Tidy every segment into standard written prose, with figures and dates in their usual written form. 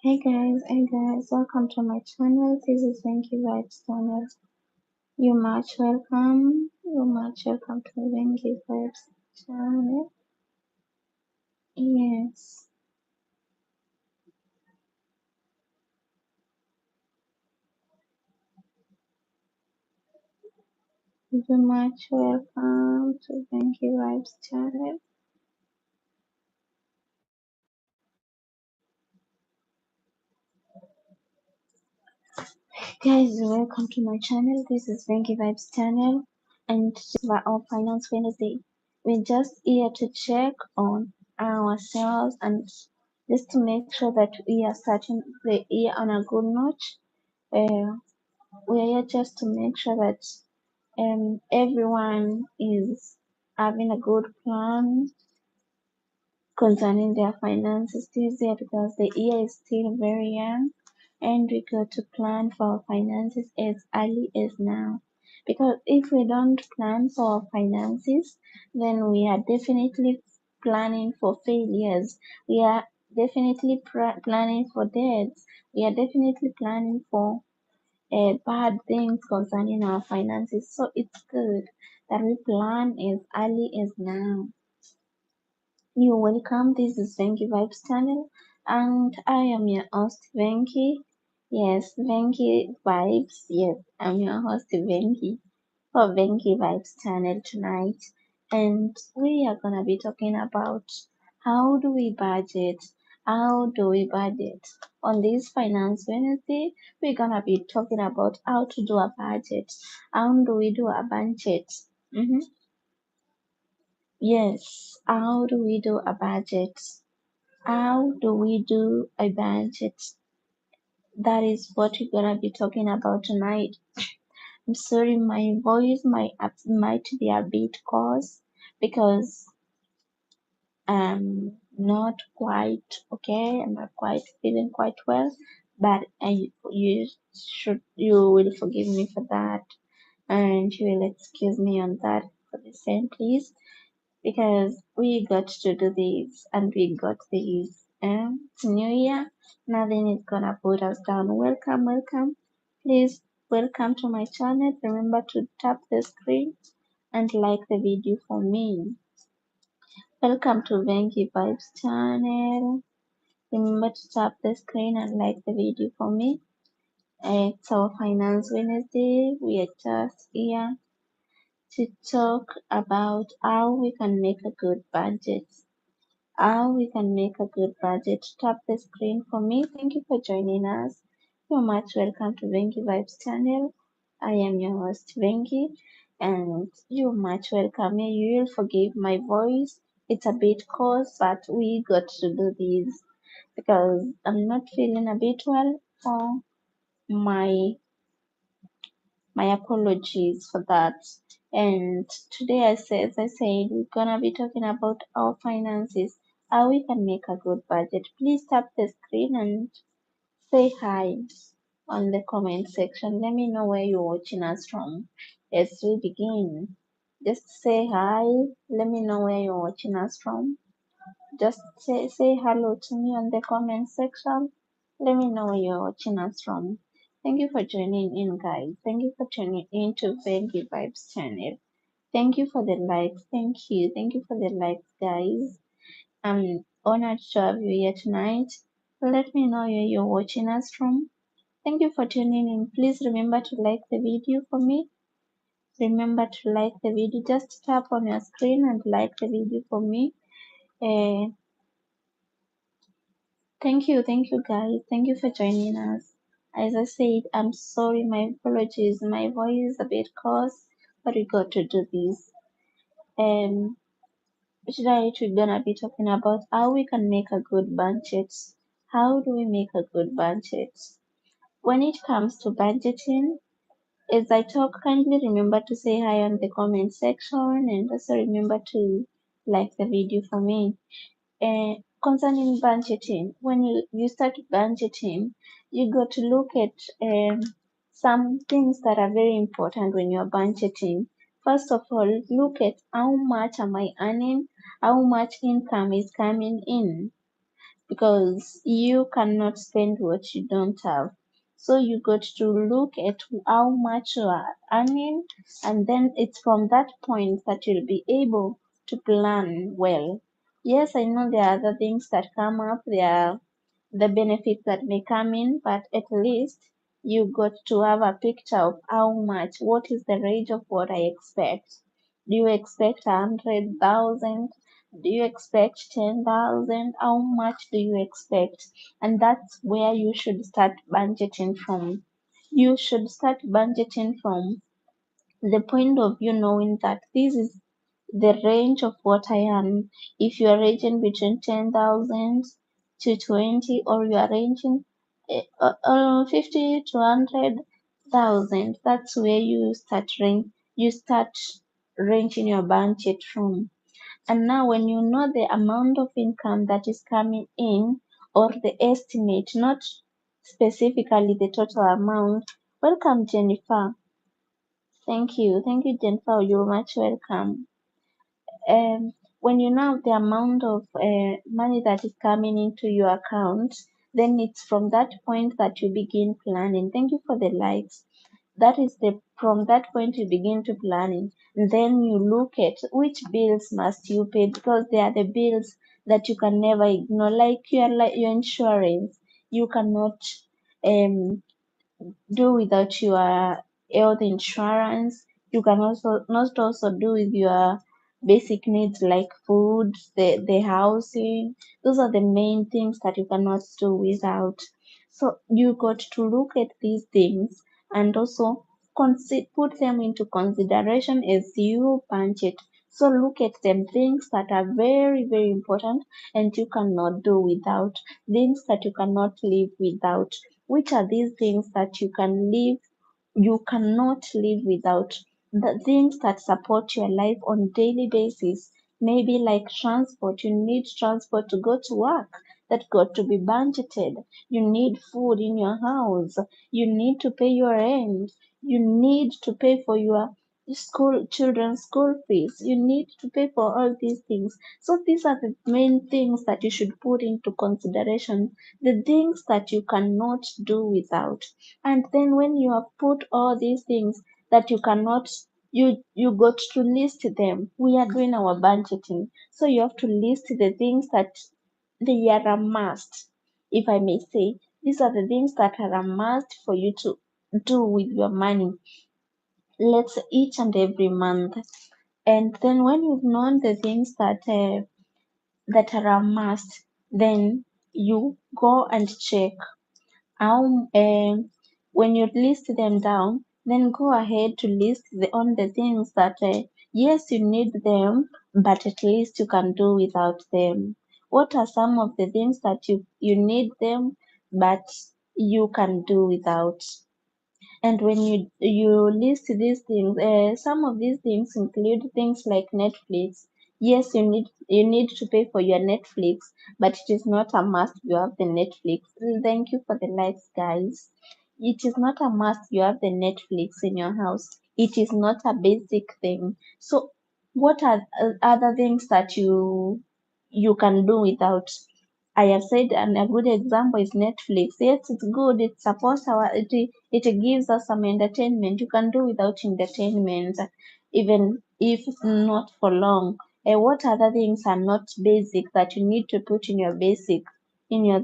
Hey guys, welcome to my channel. This is VENGI Vibes channel. You're much welcome to VENGI Vibes channel. Yes, you're much welcome to VENGI Vibes channel. Guys, welcome to my channel. This is VENGI Vibes channel, and this is our Finance Wednesday. We're just here to check on ourselves and just to make sure that we are starting the year on a good note. Uh, we're here just to make sure that everyone is having a good plan concerning their finances this year because the year is still very young and we got to plan for our finances as early as now. Because if we don't plan for our finances, then we are definitely planning for failures. We are definitely planning for debts. We are definitely planning for bad things concerning our finances. So it's good that we plan as early as now. You're welcome. This is Venki Vibes channel, and I am your host Venki. Yes, Venki Vibes. Yes, I'm your host Venki for Venki Vibes channel tonight, and we are gonna be talking about how do we budget. How do we budget? On this Finance Wednesday, we're gonna be talking about how to do a budget. How do we do a budget? Mm-hmm. Yes, how do we do a budget? How do we do a budget? That is what we're gonna be talking about tonight. I'm sorry, my voice might be a bit coarse because I'm not quite okay. I'm not quite feeling quite well, but you will forgive me for that, and you will excuse me on that for the same, please. Because we got to do this and we got this. It's New Year, nothing is gonna put us down. Welcome, welcome. Please welcome to my channel. Remember to tap the screen and like the video for me. Welcome to Venki Vibes channel. Remember to tap the screen and like the video for me. It's our Finance Wednesday. We are just here to talk about how we can make a good budget. How we can make a good budget. Tap the screen for me. Thank you for joining us. You're much welcome to Vengi Vibes channel. I am your host Vengi, and you're much welcome. You will forgive my voice. It's a bit coarse, but we got to do this because I'm not feeling a bit well. For my apologies for that. And today, as I said, we're gonna be talking about our finances, how we can make a good budget. Please tap the screen and say hi on the comment section. Let me know where you're watching us from as we begin. Just say hi. Let me know where you're watching us from. Just say hello to me on the comment section. Let me know where you're watching us from. Thank you for joining in, guys. Thank you for tuning in to Vengi Vibes channel. Thank you for the likes. Thank you. Thank you for the likes, guys. I'm honored to have you here tonight. Let me know where you're watching us from. Thank you for tuning in. Please remember to like the video for me. Remember to like the video. Just tap on your screen and like the video for me. Uh, thank you guys. Thank you for joining us. As I said, I'm sorry, my apologies. My voice is a bit coarse, but we got to do this. Um, Tonight we're gonna be talking about how we can make a good budget. How do we make a good budget? When it comes to budgeting, as I talk, kindly remember to say hi on the comment section and also remember to like the video for me. Concerning budgeting, when you start budgeting, you got to look at some things that are very important when you're budgeting. First of all, look at how much am I earning, how much income is coming in. because you cannot spend what you don't have. So you got to look at how much you are earning, and then it's from that point that you'll be able to plan well. Yes, I know there are other things that come up, there are the benefits that may come in, but at least you got to have a picture of how much, what is the range of what I expect. Do you expect 100,000? Do you expect 10,000? How much do you expect? And that's where you should start budgeting from. You should start budgeting from the point of view knowing that this is the range of what I am. If you are ranging between 10,000 to 20, or you are ranging 50 to 100,000, that's where you start ranging your budget from. And now when you know the amount of income that is coming in, or the estimate, not specifically the total amount. Welcome, Jennifer. Thank you. Thank you, Jennifer. You're much welcome. When you know the amount of money that is coming into your account, then it's from that point that you begin planning. Thank you for the likes. That is the from that point you begin to planning. Then you look at which bills must you pay, because they are the bills that you can never ignore, like your insurance. You cannot um do without your health insurance. You can also not also do with your basic needs like food, the housing. Those are the main things that you cannot do without. So you got to look at these things and also put them into consideration as you budget. So look at them, things that are very, very important and you cannot do without, things that you cannot live without. Which are these things that you cannot live without? The things that support your life on daily basis. Maybe like transport. You need transport to go to work. That got to be budgeted. You need food in your house. You need to pay your rent. You need to pay for your children's school fees. You need to pay for all these things. So these are the main things that you should put into consideration, the things that you cannot do without. And then when you have put all these things that you cannot, you got to list them. We are doing our budgeting, so you have to list the things that they are a must, if I may say. These are the things that are a must for you to do with your money. Let's each and every month. And then when you've known the things that are a must, then you go and check how, when you list them down, then go ahead to list on the things that, yes, you need them, but at least you can do without them. What are some of the things that you need them, but you can do without? And when you list these things, some of these things include things like Netflix. Yes, you need to pay for your Netflix, but it is not a must you have the Netflix. Thank you for the likes, guys. It is not a must you have the Netflix in your house. It is not a basic thing. So, what are other things that you can do without? I have said, and a good example is Netflix. Yes, it's good. It supports it gives us some entertainment. You can do without entertainment, even if not for long. What other things are not basic that you need to put in your basic, in your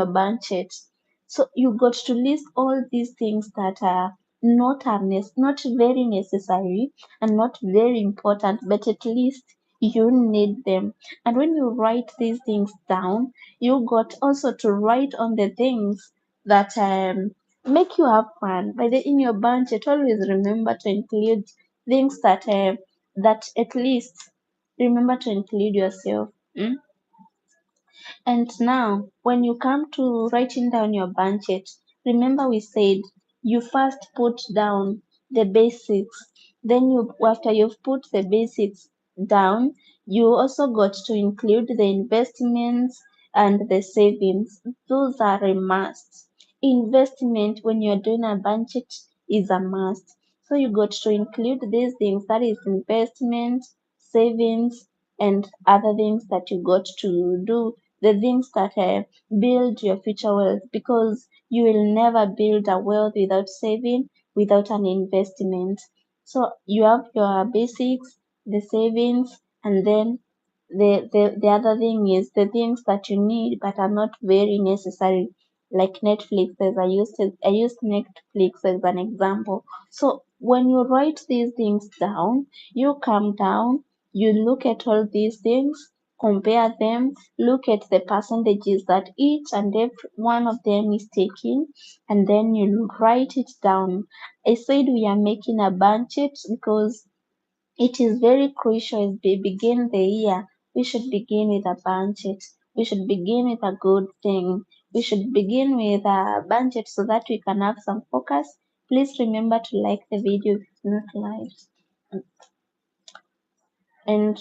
budget? So you got to list all these things that are not very necessary and not very important, but at least you need them. And when you write these things down, you got also to write on the things that make you have fun. In your budget, always remember to include things that at least remember to include yourself. Mm? And now, when you come to writing down your budget, remember we said you first put down the basics. Then after you've put the basics down, you also got to include the investments and the savings. Those are a must. Investment, when you're doing a budget, is a must. So you got to include these things, that is investment, savings, and other things that you got to do the things that build your future wealth, because you will never build a wealth without saving, without an investment. So you have your basics, the savings, and then the other thing is the things that you need but are not very necessary, like Netflix. As I used Netflix as an example. So when you write these things down, you come down, you look at all these things, compare them, look at the percentages that each and every one of them is taking, and then you write it down. I said we are making a budget because it is very crucial as we begin the year. We should begin with a budget. We should begin with a good thing. We should begin with a budget so that we can have some focus. Please remember to like the video if it's not liked. And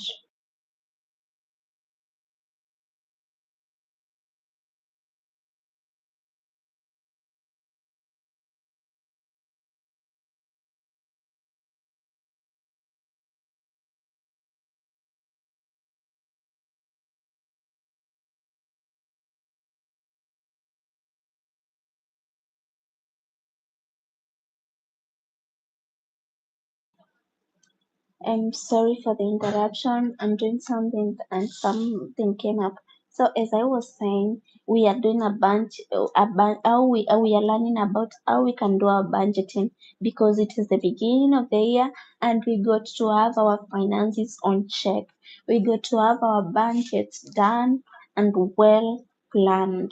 I'm sorry for the interruption. I'm doing something and something came up. So as I was saying, we are doing how we are learning about how we can do our budgeting, because it is the beginning of the year and we got to have our finances on check. We got to have our budgets done and well planned.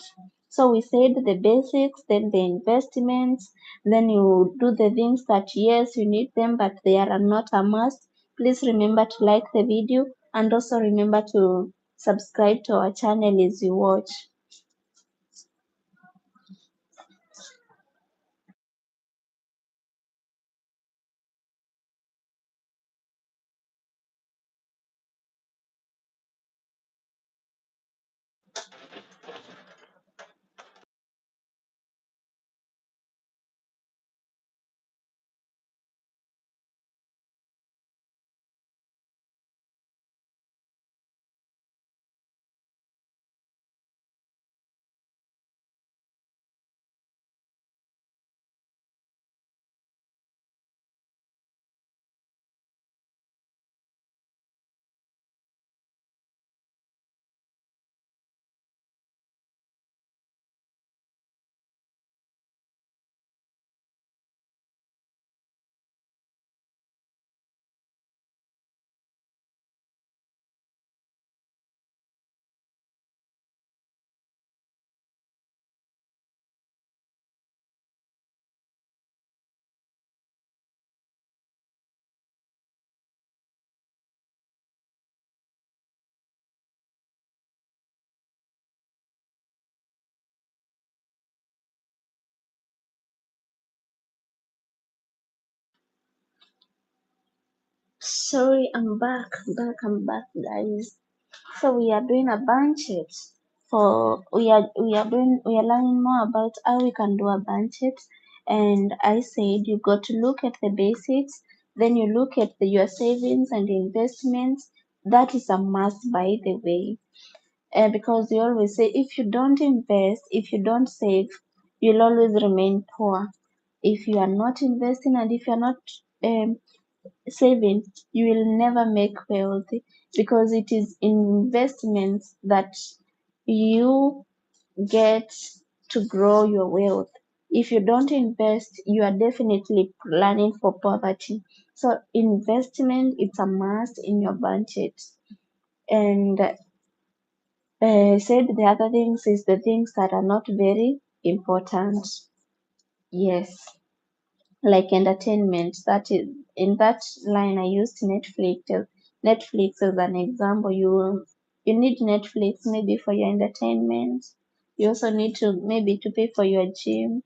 So we said the basics, then the investments, then you do the things that yes you need them but they are not a must. Please remember to like the video and also remember to subscribe to our channel as you watch. Sorry, I'm back, guys. So we are doing a budget. For we are learning more about how we can do a budget. And I said you got to look at the basics, then you look at your savings and investments. That is a must, by the way. Because you always say if you don't invest, if you don't save, you'll always remain poor. If you are not investing and if you're not um, saving, you will never make wealth, because it is investments that you get to grow your wealth. If you don't invest, you are definitely planning for poverty. So investment, it's a must in your budget. And said the other things is the things that are not very important. Yes, like entertainment. That is in that line I used Netflix as an example. You need Netflix maybe for your entertainment. You also need to maybe to pay for your gym.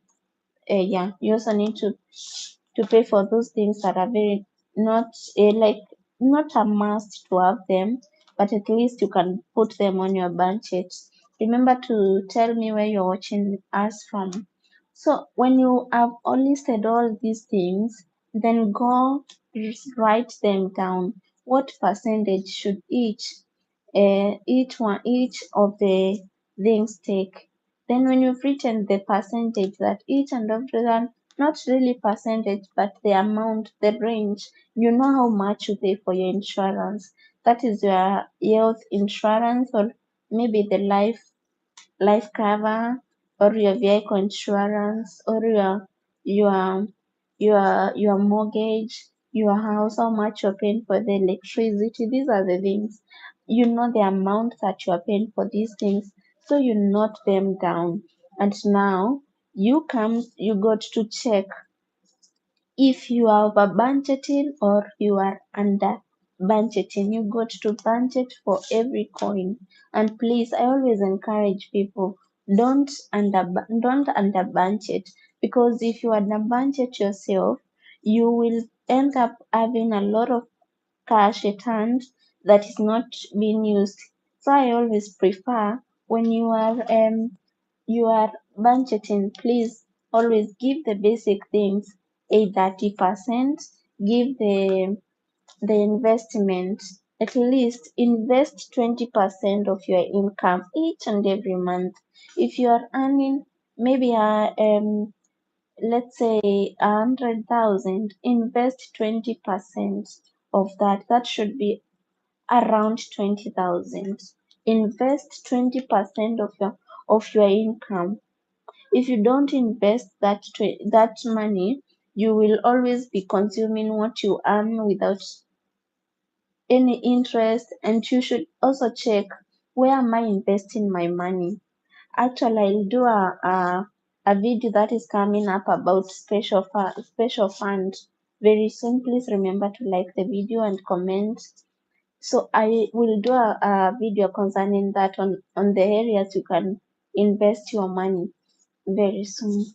Yeah, you also need to pay for those things that are very not like not a must to have them, but at least you can put them on your budget. Remember to tell me where you're watching us from. So when you have listed all these things, then go write them down. What percentage should each of the things take. Then when you've written the percentage that each and every one, not really percentage, but the amount, the range, you know how much you pay for your insurance. That is your health insurance, or maybe the life cover, or your vehicle insurance, or your mortgage, your house, how much you're paying for the electricity. These are the things. You know the amount that you are paying for these things, so you note them down. And now you got to check if you are over budgeting or you are under budgeting. You got to budget for every coin. And please, I always encourage people, don't under budget, because if you under budget yourself, you will end up having a lot of cash at hand that is not being used. So I always prefer, when you are budgeting, please always give the basic things a 30%, give the investment, at least invest 20% of your income each and every month. If you are earning maybe let's say 100,000, invest 20% of that. That should be around 20,000. Invest 20% of your income. If you don't invest that money, you will always be consuming what you earn without any interest. And you should also check, where am I investing my money? Actually, I'll do a video that is coming up about special fund very soon. Please remember to like the video and comment. So I will do a video concerning that, on the areas you can invest your money very soon.